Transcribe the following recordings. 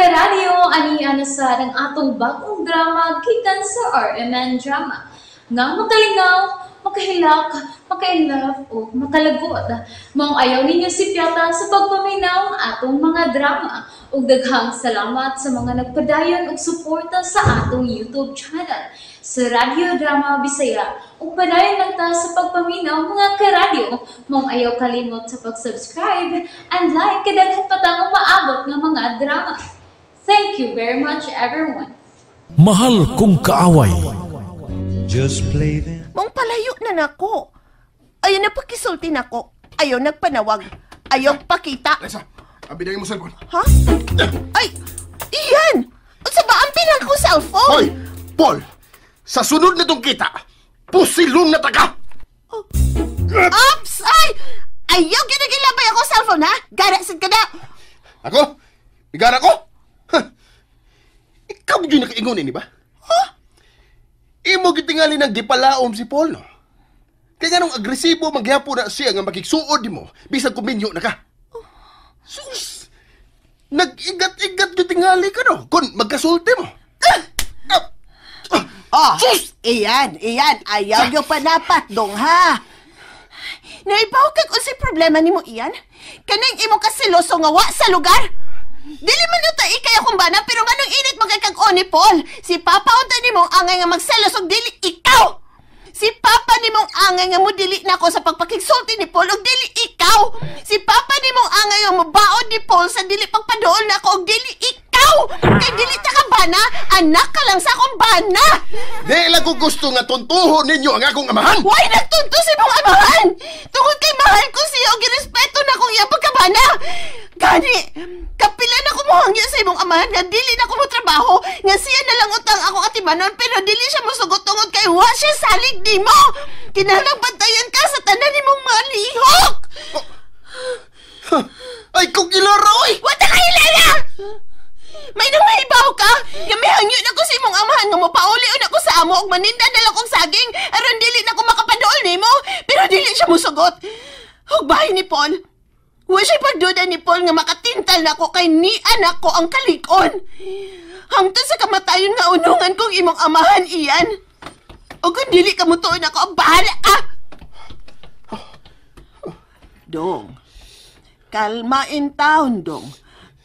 karadyo, ani-ana sa ng atong bagong drama gikan sa RMN Drama. Nga makalingaw, makahilak, maka-inlove, o makalagot. Maong ayaw ninyo si Piata sa pagpaminaw ng atong mga drama. Ug daghang salamat sa mga nagpadayon ug suporta sa atong YouTube channel sa Radio Drama Bisaya. Ug padayon lang ta sa pagpaminaw mga karadyo. Maong ayaw kalimot sa pag-subscribe and like kadaghan pa tang maabot nga mga drama. Thank you very much everyone. Mahal kong kaaway. Just play them. Mong palayo na nako. Ayaw na pakisulti nako. Ayaw nagpanawag. Ayaw pakita. Lisa, abinagin mo cellphone. Ha? Ay! Iyan! Unsa ba ang pinang ko cellphone? Hoy! Paul! Sa sunod na tong kita, pusilong na taga! Ops! Ay! Ayaw ginagilabay ako cellphone, ha? Garasin ka na! Ako? Igara ko? Huh. Ikaw yun nakaingon ba? Huh? Imo gitingali ng gipalaom si Paul, no? Kaya nga nung agresibo magyapo na siya nga makiksuod mo, bisag kuminyo na ka. Sus! Nag-igat-igat gitingali ka, no? Kung magkasulti mo. Sus! Iyan! Ayaw yung panapat dong, ha? Naibaw kag unsay problema nimo iyan? Kanang imo kasiloso nga wa sa lugar? Dili man ito ikay akong bana, pero nganong init magkakag-o ni Paul? Si Papa unta nimong angay nga magselos og dili ikaw! Si Papa nimong angay nga mo dili na ako sa pagpakigsulti ni Paul og dili ikaw! Si Papa nimong angay nga mabaod ni Paul sa dili pagpaduol na ako og dili ikaw! Kay dili ta ka bana, anak ka lang sa akong bana! Di lang ko gusto nga tuntuhon ninyo ang akong amahan! Why nagtunto si mong amahan? Tungod kay mahal ko siya og girespeto na kong iyang pagkabana! Gani, kapila na kumuhangya sa imong amahan nga dili na ko mo trabaho nga siya na lang utang ako atimanon pero dili siya mosugot tungod kay wa siya salig nimo. Kinahanglan bantayan ka sa tanan nimong mga lihok. Ay, kung ilaro, oy! Wa ta ka hilala! May nang mahibaw ka! Nga may hangyo na ko sa imong amahan nga mopauli na ko sa amo ug maninda na lang kong saging aron dili na ko makapaduol nimo pero dili siya mosugot. Ug bahay ni Paul. Wa siya pagduda ni Paul nga makatintal na ko kay ni anak ko ang kalikon. Hangtod sa kamatayon nga unungan kong imong amahan iyan. O kung dili ka mutuon ako, bahala ka! Dong, kalma in town, Dong.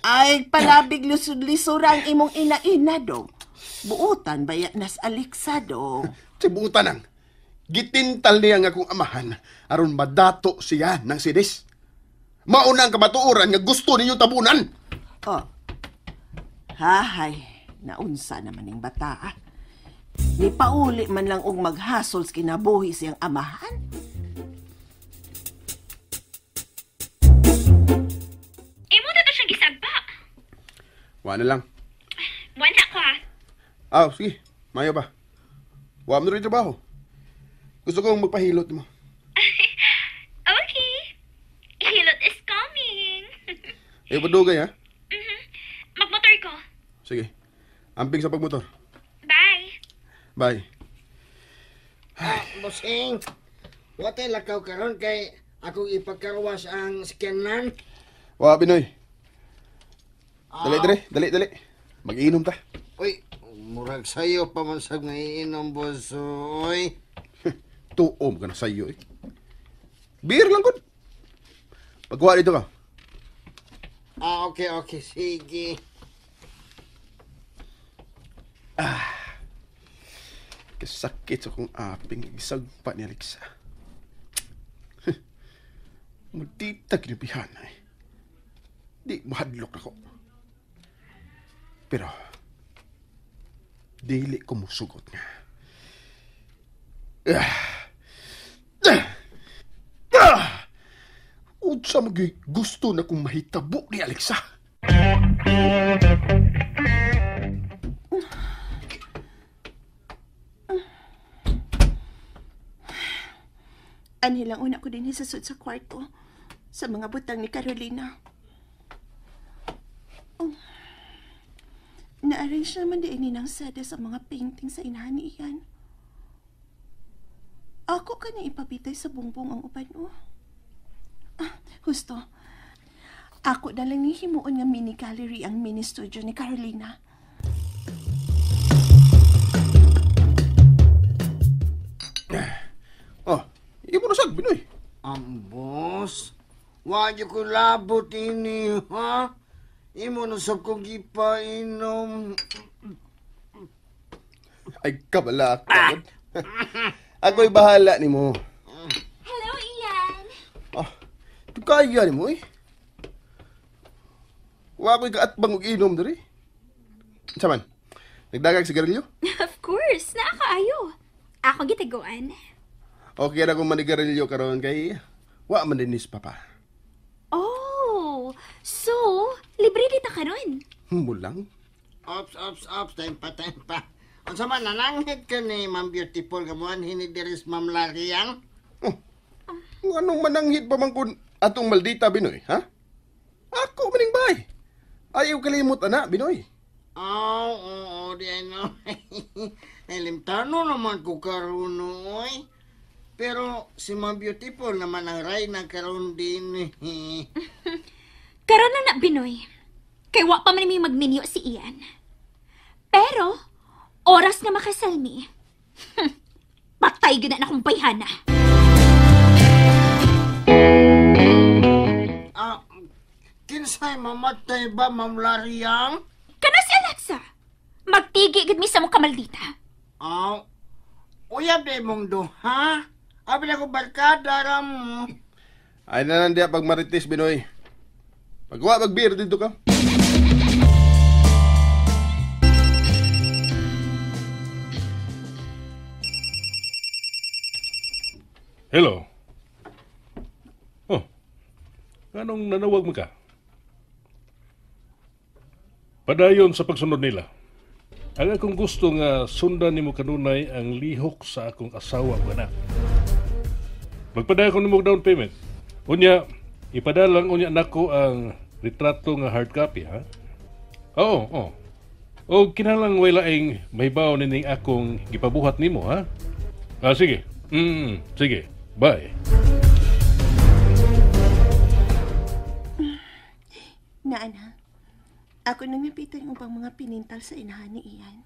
Ay, palabig lusod-lisurang imong ina-ina, Dong. Buutan bayat nas aliksa, Dong. Sibutan ang gitintal niya nga akong amahan aron madato siya ng sidis. Mauna ang kabatuoran nga gusto ninyo tabunan. Oh. Hahay, naunsa naman ng bata, ah. Ni pauli man lang og maghasol sa kinabuhi siyang amahan. Imo na to siyang gisagpa. Wala lang. Wala ko Sige. Mayo ba? Wa mo rin trabaho. Gusto kong magpahilot mo. Okay. Hilot is coming. Padugay, ha? Magmotor ko. Sige. Amping sa pagmotor. Bye. Bye. Bossing, wate lakaw karon kay akong ipagkarwas ang skyanan. Wa, Binoy. Dali. Mag-iinom ta. Uy, murag sayo pa man sab nga iinom, boss. Uy. Tuom ka na sa'yo, eh. Beer lang, kun. Pagkuha dito ka. Okay, sige. Kasakit sa kong aping isagpa ni Alexa. Magtita kinabihan, eh. Di mahadlok ako. Pero, dili ko musugot nga. Unsa magay gusto na kong mahitabo ni Alexa. Anilang una ko din isasod sa kwarto sa mga butang ni Carolina. Oh. Na-arrange naman din ni ng sada sa mga painting sa inahan ni Ian. Ako ka na ipabitay sa bungbong ang uban mo. Husto, Ako na lang ni himuon nga mini gallery ang mini studio ni Carolina. Oh, imo na sag, Binoy. Boss, wag ko labot ini, ha? Imo na sa kong ipainom. Ay, kabala ka. Ako'y bahala ni mo. Hello, Ian. Ah, ito kaya ni mo eh. Wa ko'y kaatbang og inom diri. Saman, nagdagag sigarilyo? Of course, nakakaayo. Ako gitiguan. Okay na kung manigarilyo karon kay wa man dinis papa. Oh, so, libre dita karon. Mulang. Ops, time pa. Ang sama, nananghit ka ni Ma'am Beautiful gamuan, hinidiris Ma'am Lariang. Oh, anong mananghit pa man kun atong maldita, Binoy, ha? Ako maning bay. Ayaw kalimot, ana, Binoy. Oo, di ano. Limtano naman ko karon oy. Pero si Ma'am Beautiful naman ang ray na karon din. Karon na Binoy. Kay wa pa man may magminyo si Ian. Pero, oras nga makasalmi. Patay gina na akong bayhana. Kinsay mamatay ba, Ma'am Lariang? Kana si Alexa. Magtigi gid mi sa mong kamaldita. Uyab de mong duha. Abi na ko barkada ram. Ay na nandiya pag marites, Binoy. Pagwa, mag-beer dito ka. Hello. Oh, anong nanawag mo ka? Padayon sa pagsunod nila. Ang akong gusto nga sundan nimo kanunay ang lihok sa akong asawa o anak. Magpadaya ko nimo down payment. Unya, ipadalang unya nako ang retrato nga hard copy, ha? Oo. O kinalang way laing mahibaw nining akong gipabuhat nimo, ha? Sige. Sige. Bye. Naana, ako nang napitan yung upang mga pinintal sa inahan ni Ian.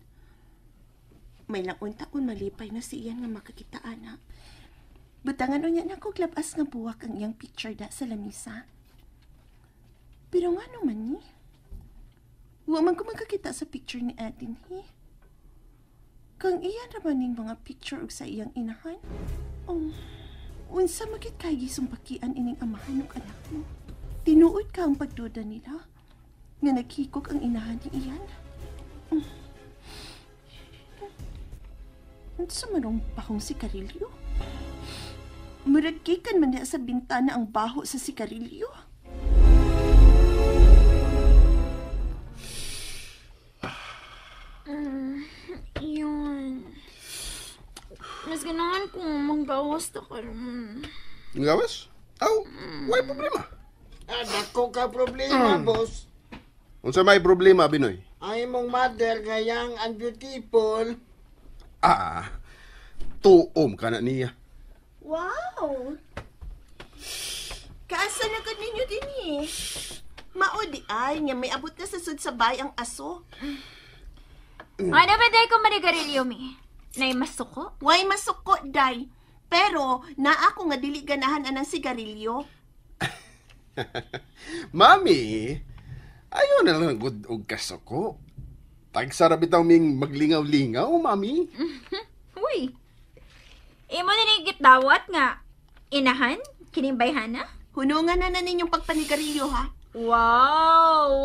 May langunta kung malipay na si Ian nga makakita, ana. Butangan unya na ko glabas nga buwak ang iyang picture da sa lamisa. Pero nga naman ni, huwag man ko makakita sa picture ni Atin, he. Kang Ian naman ning mga picture og sa iyang inahan. Unsa magit kay gisumbakian ining amahan ug anak mo. Tinuod ka ang pagduda nila nga naghikok ang inahan ni Ian. Unsa manong bahong sigarilyo? Muragkikan man niya sa bintana ang baho sa sigarilyo. Iyan. Mas ganahan ko manggawas ta karon. Ngawas? May problema. Dako ka problema, boss. Unsa may problema, Binoy? Ay mong mother gayang and beautiful. Tuom ka na niya. Wow! Kaasa na ka ninyo din eh. Maudi ay nga may abot na sa sudsabay ang aso. Ano ba day ko manigarilyo mi? Nay masuko? Way masuko, day. Pero, na ako nga dili ganahan anang sigarilyo. Mami, ayaw na lang good og kasoko. Tagsara bitaw ming maglingaw-lingaw, Mami. Uy. Imo ninigit dawat nga. Inahan? Kining bayhana? Hunungan na ninyong pagpanigarilyo, ha? Wow!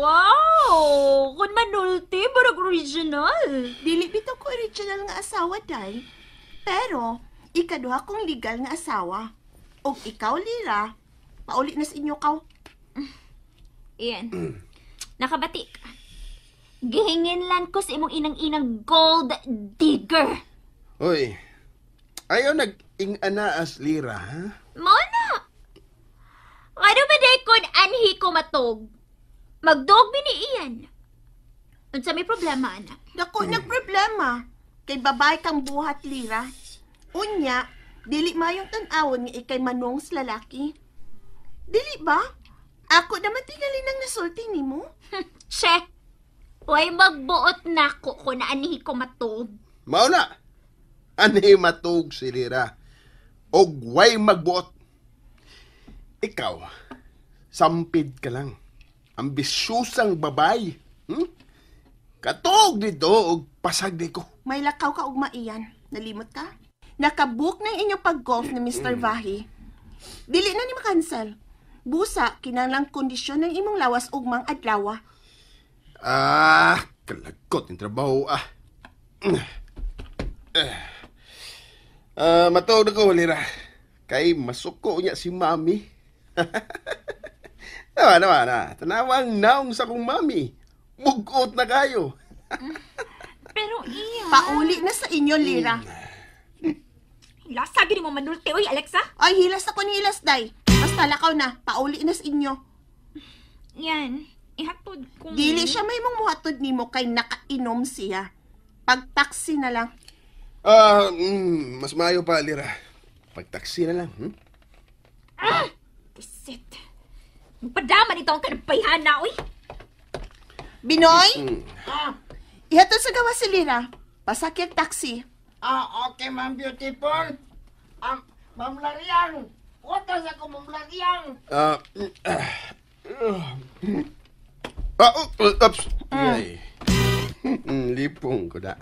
Kun manulti, barag original. Dili bitaw ko original nga asawa, day. Pero, ikaduha kong legal nga asawa. O ikaw, Lira, pauli na sa inyo kaw. Iyan. Nakabati ka. Gihingin lan ko sa imong inang-inang gold digger. Hoy, ayaw nag-ing-ana as Lira, ha? Mona! Ano ba day kun anhi ko matog? Magdog ni Iyan. Unsa may problema, anak? Dako nagproblema. Kay babae kang buhat, Lira. Unya, dili mayong tan-awon nga ikay manong sa lalaki. Dili ba? Ako naman tingali nang nasulti ni mo. Che, way magbuot na ko kung naanihi ko matug. Mao na. Ani matug si Lira. Og way magbuot. Ikaw, sampid ka lang. Ambisyusang babay. Katog dito og pasag di ko. May lakaw ka ugma iyan. Nalimot ka? Nakabook ng inyong pag-golf ni Mr. Vahi. Dili na ni makansel. Busa, kinanglang kondisyon ng imong lawas ugmang adlaw. Kalagot yung trabaho, matawag na ko, Lira. Kay masuko niya si Mami. Nawa. Tanawang naong sa kong Mami. Mugot na kayo. Pero Ian... Pauli na sa inyo, Lira. Lasa, gini mo manulti. Uy, Alexa? Ay, hilas ako ni hilas, day. Basta lakaw na, pauli na sa inyo. Yan, ihatod ko. Dili siya may mong muhatod ni mo kay nakainom siya. Pag-taxi na lang. Mas maayo pa, Lira. Pag-taxi na lang, Kisit. Magpadaman ito ang kanabayhan na, uy. Binoy? Ihatod sa gawa si Lira. Pasakit taxi. Okay, Ma'am Beautiful. Ma'am Lariang. Watas ako, Ma'am Lariang. Oops. Yay. Lipong ko na.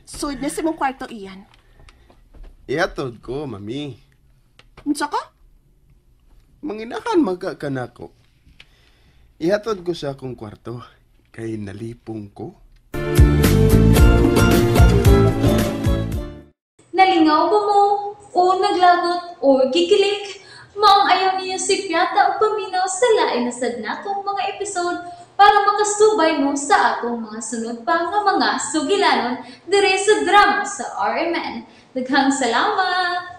Sud na sa mong kwarto, Ian. Ihatod ko, Mami. Unsa ka? Manginakan magkakanako. Ihatod ko sa akong kwarto. Kay nalipong ko. Nalingaw ba mo? O naglagot? O gikilik? Maong ayaw niyo si Piata o paminaw sa lain na sad natong mga episode para makasubay mo sa atong mga sunod pa nga mga sugilanon dire sa drama sa RMN. Daghang salamat!